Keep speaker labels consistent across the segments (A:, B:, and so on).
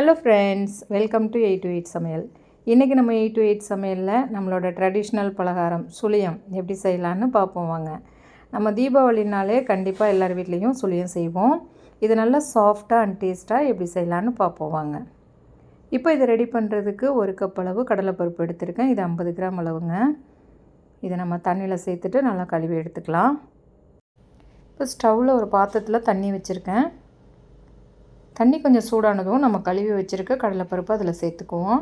A: Hello friends, welcome to 8 to 8 சமையல். இன்றைக்கி நம்ம 8 to 8 சமையலில் நம்மளோட ட்ரெடிஷ்னல் பலகாரம் சுழியம் எப்படி செய்யலான்னு பார்ப்போம் வாங்க. நம்ம தீபாவளினாலே கண்டிப்பாக எல்லார் வீட்லேயும் சுழியம் செய்வோம். இது நல்லா சாஃப்டாக அண்ட் டேஸ்ட்டாக எப்படி செய்யலான்னு பார்ப்போம் வாங்க. இப்போ இதை ரெடி பண்ணுறதுக்கு 1 கப் அளவு கடலைப்பருப்பு எடுத்திருக்கேன். இது 50 கிராம் அளவுங்க. இதை நம்ம தண்ணியில் சேர்த்துட்டு நல்லா கழுவி எடுத்துக்கலாம். இப்போ ஸ்டவ்வில் ஒரு பாத்திரத்தில் தண்ணி வச்சுருக்கேன். தண்ணி கொஞ்சம் சூடானதும் நம்ம கழுவி வச்சுருக்க கடலைப்பருப்பை அதில் சேர்த்துக்குவோம்.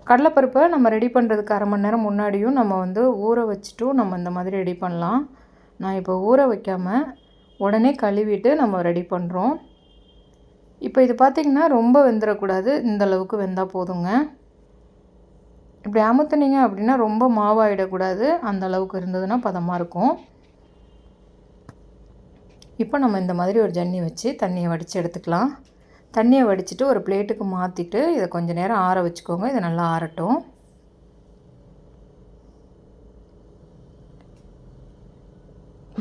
A: கடலைப்பருப்பை நம்ம ரெடி பண்ணுறதுக்கு அரை மணி நேரம் முன்னாடியும் நம்ம ஊற வச்சுட்டும் நம்ம இந்த மாதிரி ரெடி பண்ணலாம். நான் இப்போ ஊற வைக்காமல் உடனே கழுவிட்டு நம்ம ரெடி பண்ணுறோம். இப்போ இது பார்த்திங்கன்னா ரொம்ப வெந்துடக்கூடாது, இந்த அளவுக்கு வெந்தால் போதுங்க. இப்படி அமுத்துனீங்க அப்படின்னா ரொம்ப மாவாயிடக்கூடாது, அந்த அளவுக்கு இருந்ததுன்னா பதமாக இருக்கும். இப்போ நம்ம இந்த மாதிரி ஒரு ஜன்னி வச்சு தண்ணியை வடித்து எடுத்துக்கலாம். தண்ணியை வடிச்சிட்டு ஒரு பிளேட்டுக்கு மாற்றிட்டு இதை கொஞ்சம் நேரம் ஆற வச்சுக்கோங்க. இதை நல்லா ஆறட்டும்.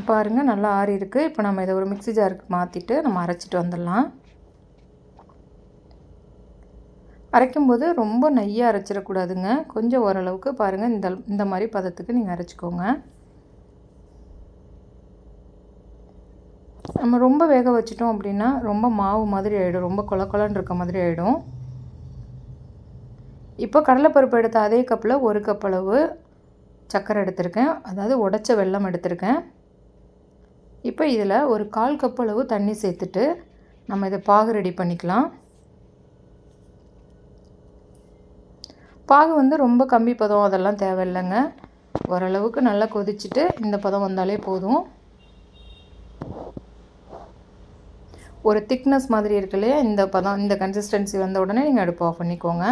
A: பாருங்கள், நல்லா ஆறி இருக்குது. இப்போ நம்ம இதை ஒரு மிக்ஸி ஜாருக்கு மாற்றிட்டு நம்ம அரைச்சிட்டு வந்துடலாம். அரைக்கும்போது ரொம்ப நையாக அரைச்சிடக்கூடாதுங்க. கொஞ்சம் ஓரளவுக்கு பாருங்கள், இந்த மாதிரி பதத்துக்கு நீங்கள் அரைச்சிக்கோங்க. நம்ம ரொம்ப வேக வச்சிட்டோம் அப்படின்னா ரொம்ப மாவு மாதிரி ஆகிடும், ரொம்ப கொலன்னு இருக்க மாதிரி ஆகிடும். இப்போ கடலைப்பருப்பு எடுத்த அதே கப்பில் 1 கப் அளவு சர்க்கரை எடுத்திருக்கேன், அதாவது உடைச்ச வெல்லம் எடுத்திருக்கேன். இப்போ இதில் ஒரு 1/4 கப் அளவு தண்ணி சேர்த்துட்டு நம்ம இதை பாகு ரெடி பண்ணிக்கலாம். பாகு ரொம்ப கம்மி பதம் அதெல்லாம் தேவையில்லைங்க. ஓரளவுக்கு நல்லா கொதிச்சுட்டு இந்த பதம் வந்தாலே போதும். ஒரு திக்னஸ் மாதிரி இருக்கு இல்லையா, இந்த பதம், இந்த கன்சிஸ்டன்சி வந்த உடனே நீங்கள் அடுப்பு ஆஃப் பண்ணிக்கோங்க.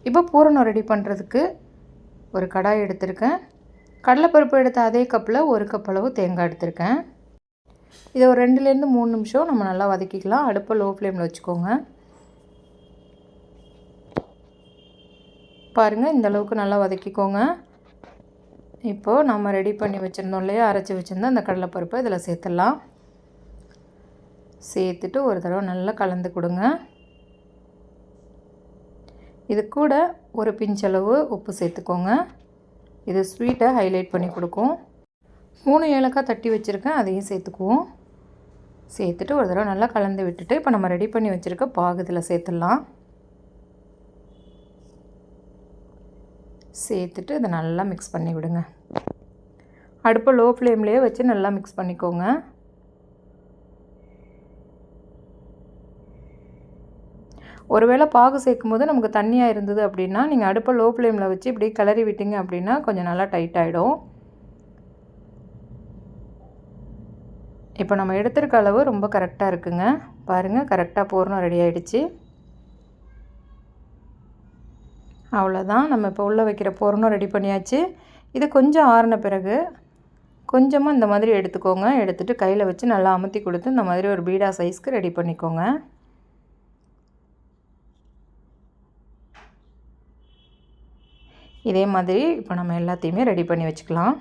A: இப்போ பூரணம் ரெடி பண்ணுறதுக்கு ஒரு கடாய் எடுத்திருக்கேன். கடலைப்பருப்பு எடுத்த அதே கப்பில் 1 கப் அளவு தேங்காய் எடுத்திருக்கேன். இதை ஒரு 2லேருந்து 3 நிமிஷம் நம்ம நல்லா வதக்கிக்கலாம். அடுப்பை லோ ஃப்ளேமில் வச்சுக்கோங்க. பாருங்கள், இந்த அளவுக்கு நல்லா வதக்கிக்கோங்க. இப்போது நம்ம ரெடி பண்ணி வச்சுருந்தோம் இல்லையா, அரைச்சி வச்சுருந்தோம் அந்த கடலைப்பருப்பை இதில் சேர்த்துடலாம். சேர்த்துட்டு ஒரு தடவை நல்லா கலந்து கொடுங்க. இது கூட ஒரு பிஞ்சளவு உப்பு சேர்த்துக்கோங்க. இது ஸ்வீட்டை ஹைலைட் பண்ணி கொடுக்கும். 3 ஏலக்காய் தட்டி வச்சுருக்கேன், அதையும் சேர்த்துக்குவோம். சேர்த்துட்டு ஒரு தடவை நல்லா கலந்து விட்டுட்டு இப்போ நம்ம ரெடி பண்ணி வச்சுருக்க பாகு இதில் சேர்த்துடலாம். சேர்த்துட்டு இதை நல்லா மிக்ஸ் பண்ணி விடுங்க. அடுப்பை லோ ஃப்ளேம்லேயே வச்சு நல்லா மிக்ஸ் பண்ணிக்கோங்க. ஒருவேளை பாகு சேர்க்கும்போது நமக்கு தண்ணியாக இருந்தது அப்படின்னா நீங்கள் அடுப்பை லோ ஃப்ளேமில் வச்சு இப்படி கிளறி விட்டீங்க அப்படின்னா கொஞ்சம் நல்லா டைட் ஆகிடும். இப்போ நம்ம எடுத்துருக்க அளவு ரொம்ப கரெக்டாக இருக்குங்க. பாருங்கள், கரெக்டாக பூரணம் ரெடி ஆகிடுச்சு. அவ்வளோதான், நம்ம இப்போ உள்ளே வைக்கிற பூரணம் ரெடி பண்ணியாச்சு. இது கொஞ்சம் ஆறின பிறகு கொஞ்சமாக இந்த மாதிரி எடுத்துக்கோங்க. எடுத்துகிட்டு கையில் வச்சு நல்லா அமுத்தி கொடுத்து இந்த மாதிரி ஒரு பீடா சைஸ்க்கு ரெடி பண்ணிக்கோங்க. இதே மாதிரி இப்போ நம்ம எல்லாத்தையுமே ரெடி பண்ணி வச்சுக்கலாம்.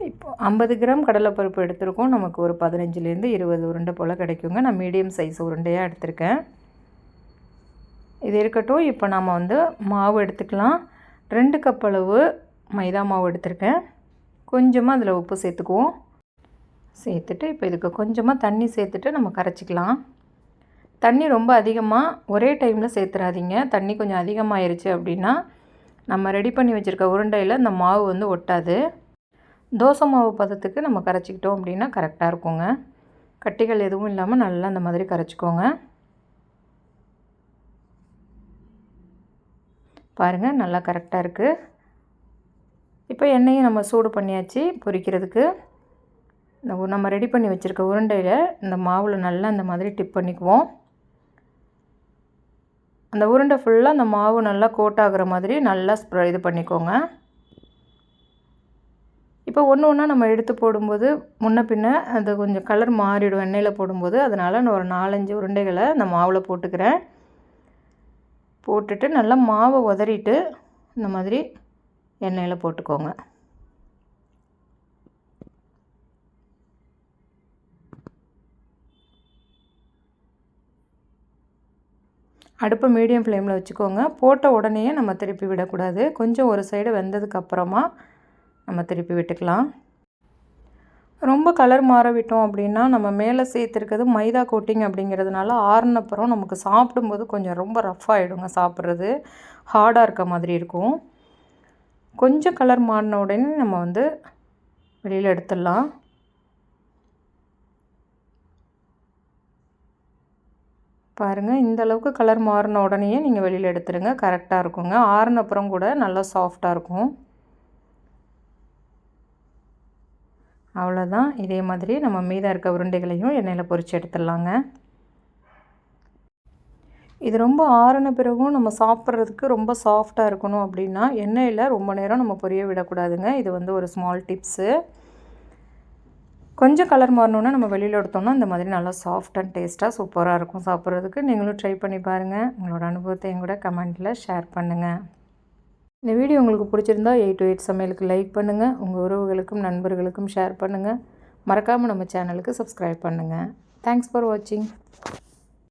A: இப்போ 50 கிராம் கடலைப்பருப்பு எடுத்துருக்கோம். நமக்கு ஒரு 15லேருந்து 20 உருண்டை போல் கிடைக்குங்க. நான் மீடியம் சைஸ் உருண்டையாக எடுத்திருக்கேன். இது இருக்கட்டும். இப்போ நம்ம மாவு எடுத்துக்கலாம். 2 கப் அளவு மைதா மாவு எடுத்திருக்கேன். கொஞ்சமாக அதில் உப்பு சேர்த்துக்குவோம். சேர்த்துட்டு இப்போ இதுக்கு கொஞ்சமாக தண்ணி சேர்த்துட்டு நம்ம கரைச்சிக்கலாம். தண்ணி ரொம்ப அதிகமாக ஒரே டைமில் சேர்த்துறாதீங்க. தண்ணி கொஞ்சம் அதிகமாகிருச்சு அப்படின்னா நம்ம ரெடி பண்ணி வச்சுருக்க உருண்டையில் இந்த மாவு ஒட்டாது. தோசை மாவு பதத்துக்கு நம்ம கரைச்சிக்கிட்டோம் அப்படின்னா கரெக்டாக இருக்குங்க. கட்டிகள் எதுவும் இல்லாமல் நல்லா இந்த மாதிரி கரைச்சிக்கோங்க. பாருங்கள், நல்லா கரெக்டாக இருக்குது. இப்போ எண்ணெயும் நம்ம சூடு பண்ணியாச்சு பொரிக்கிறதுக்கு. நம்ம ரெடி பண்ணி வச்சுருக்க உருண்டையில் இந்த மாவில் நல்லா இந்த மாதிரி டிப் பண்ணிக்குவோம். அந்த உருண்டை ஃபுல்லாக அந்த மாவு நல்லா கோட் ஆகிற மாதிரி நல்லா இது பண்ணிக்கோங்க. இப்போ ஒன்று ஒன்றா நம்ம எடுத்து போடும்போது முன்ன பின்ன அது கொஞ்சம் கலர் மாறிடும் எண்ணெயில் போடும்போது. அதனால் நான் ஒரு 4-5 உருண்டைகளை அந்த மாவில் போட்டுக்கிறேன். போட்டுட்டு நல்லா மாவை உதறிட்டு இந்த மாதிரி எண்ணெயில் போட்டுக்கோங்க. அடுப்பை மீடியம் ஃப்ளேமில் வச்சுக்கோங்க. போட்ட உடனேயே நம்ம திருப்பி விடக்கூடாது. கொஞ்சம் ஒரு சைடு வெந்ததுக்கப்புறமா நம்ம திருப்பி விட்டுக்கலாம். ரொம்ப கலர் மாற விட்டோம் அப்படின்னா நம்ம மேலே சேர்த்துருக்கிறது மைதா கோட்டிங் அப்படிங்கிறதுனால ஆறுனப்புறம் நமக்கு சாப்பிடும்போது கொஞ்சம் ரொம்ப ரஃப் ஆகிடுங்க. சாப்பிட்றது ஹார்டாக இருக்க மாதிரி இருக்கும். கொஞ்சம் கலர் மாறின உடனே நம்ம வந்து வெளியில் எடுத்துடலாம். பாருங்கள், இந்த அளவுக்கு கலர் மாறின உடனேயே நீங்கள் வெளியில் எடுத்துருங்க. கரெக்டாக இருக்குங்க. ஆறுனப்புறம் கூட நல்லா சாஃப்டாக இருக்கும். அவ்வளோதான். இதே மாதிரி நம்ம மீதம் இருக்க உருண்டைகளையும் எண்ணெயில் பொரித்து எடுத்துடலாங்க. இது ரொம்ப ஆறின பிறகும் நம்ம சாப்பிட்றதுக்கு ரொம்ப சாஃப்டாக இருக்கணும் அப்படின்னா எண்ணெயில் ரொம்ப நேரம் நம்ம பொரிய விடக்கூடாதுங்க. இது வந்து ஒரு ஸ்மால் டிப்ஸு. கொஞ்சம் கலர் மாறணுன்னா நம்ம வெளியில் எடுத்தோம்னா இந்த மாதிரி நல்லா சாஃப்ட் அண்ட் டேஸ்ட்டாக சூப்பராக இருக்கும் சாப்பிட்றதுக்கு. நீங்களும் ட்ரை பண்ணி பாருங்கள். உங்களோட அனுபவத்தை என் கூட கமெண்ட்டில் ஷேர் பண்ணுங்கள். இந்த வீடியோ உங்களுக்கு பிடிச்சிருந்தா 8 to 8 சமையலுக்கு லைக் பண்ணுங்கள். உங்கள் உறவுகளுக்கும் நண்பர்களுக்கும் ஷேர் பண்ணுங்கள். மறக்காமல் நம்ம சேனலுக்கு சப்ஸ்கிரைப் பண்ணுங்கள். தேங்க்ஸ் ஃபார் வாட்சிங்.